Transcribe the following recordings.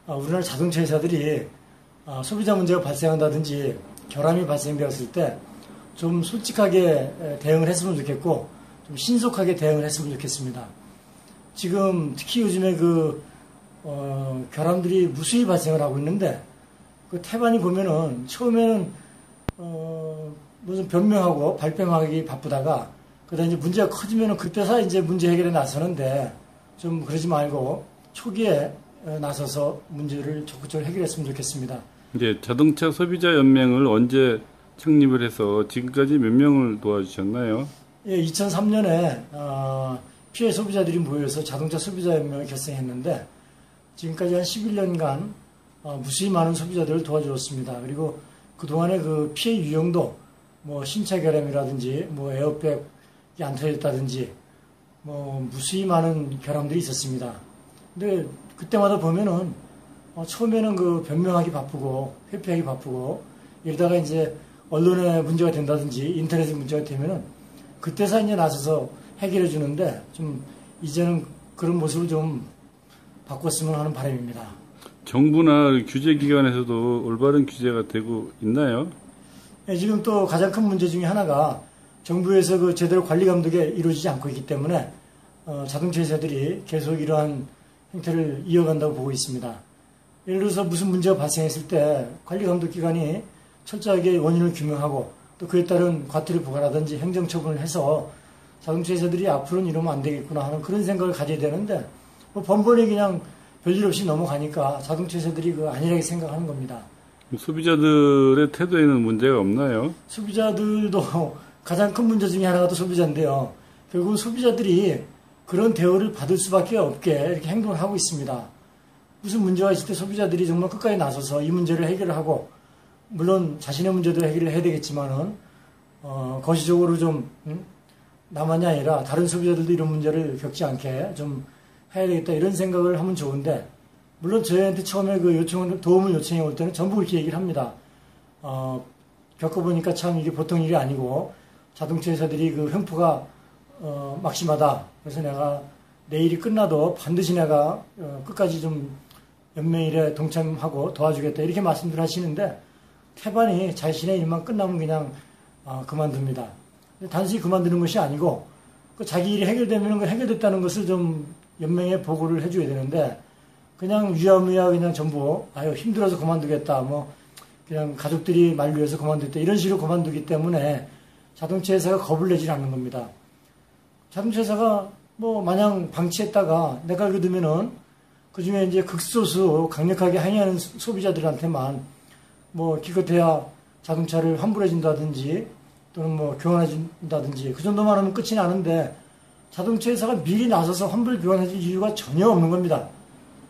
우리나라 자동차 회사들이 소비자 문제가 발생한다든지 결함이 발생되었을 때 좀 솔직하게 대응을 했으면 좋겠고 좀 신속하게 대응을 했으면 좋겠습니다. 지금 특히 요즘에 결함들이 무수히 발생을 하고 있는데 그 태반이 보면은 처음에는 무슨 변명하고 발뺌하기 바쁘다가 그다음에 이제 문제가 커지면은 그때서 이제 문제 해결에 나서는데 좀 그러지 말고 초기에 나서서 문제를 적극적으로 해결했으면 좋겠습니다. 이제 자동차 소비자 연맹을 언제 창립을 해서 지금까지 몇 명을 도와주셨나요? 예, 2003년에 피해 소비자들이 모여서 자동차 소비자 연맹을 결성했는데 지금까지 한 11년간 무수히 많은 소비자들을 도와주었습니다. 그리고 그동안의 그 피해 유형도 뭐 신차 결함이라든지 뭐 에어백이 안 터졌다든지 뭐 무수히 많은 결함들이 있었습니다. 근데 그때마다 보면은 처음에는 그 변명하기 바쁘고 회피하기 바쁘고 이러다가 이제 언론에 문제가 된다든지 인터넷에 문제가 되면은 그때서 이제 나서서 해결해 주는데 좀 이제는 그런 모습을 좀 바꿨으면 하는 바람입니다. 정부나 규제기관에서도 올바른 규제가 되고 있나요? 네, 지금 또 가장 큰 문제 중에 하나가 정부에서 그 제대로 관리 감독이 이루어지지 않고 있기 때문에 자동차 회사들이 계속 이러한 행태를 이어간다고 보고 있습니다. 예를 들어서 무슨 문제가 발생했을 때 관리 감독 기관이 철저하게 원인을 규명하고 또 그에 따른 과태료 부과라든지 행정처분을 해서 자동차 회사들이 앞으로는 이러면 안 되겠구나 하는 그런 생각을 가져야 되는데 뭐 번번이 그냥 별일 없이 넘어가니까 자동차 회사들이 안일하게 생각하는 겁니다. 소비자들의 태도에는 문제가 없나요? 소비자들도 가장 큰 문제 중에 하나가 또 소비자인데요. 결국 소비자들이 그런 대우를 받을 수밖에 없게 이렇게 행동을 하고 있습니다. 무슨 문제가 있을 때 소비자들이 정말 끝까지 나서서 이 문제를 해결을 하고 물론 자신의 문제도 해결을 해야 되겠지만은 거시적으로 좀 나만이 아니라 다른 소비자들도 이런 문제를 겪지 않게 좀 해야 되겠다 이런 생각을 하면 좋은데 물론 저희한테 처음에 도움을 요청해 올 때는 전부 그렇게 얘기를 합니다. 겪어보니까 참 이게 보통 일이 아니고 자동차 회사들이 그 횡포가 막심하다. 그래서 내가 내일이 끝나도 반드시 내가 끝까지 좀 연맹일에 동참하고 도와주겠다 이렇게 말씀들 하시는데 태반이 자신의 일만 끝나면 그냥 그만둡니다. 단순히 그만두는 것이 아니고 자기 일이 해결되면 해결됐다는 것을 좀 연맹에 보고를 해줘야 되는데 그냥 유야무야 그냥 전부 힘들어서 그만두겠다 뭐 그냥 가족들이 만류해서 그만두겠다 이런 식으로 그만두기 때문에 자동차 회사가 겁을 내질 않는 겁니다. 자동차 회사가 뭐 마냥 방치했다가 내가 알게 되면은 그 중에 이제 극소수 강력하게 항의하는 소비자들한테만 뭐 기껏해야 자동차를 환불해준다든지 또는 뭐 교환해준다든지 그 정도만 하면 끝이 나는데 자동차 회사가 미리 나서서 환불 교환해줄 이유가 전혀 없는 겁니다.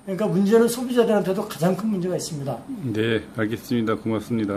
그러니까 문제는 소비자들한테도 가장 큰 문제가 있습니다. 네, 알겠습니다. 고맙습니다.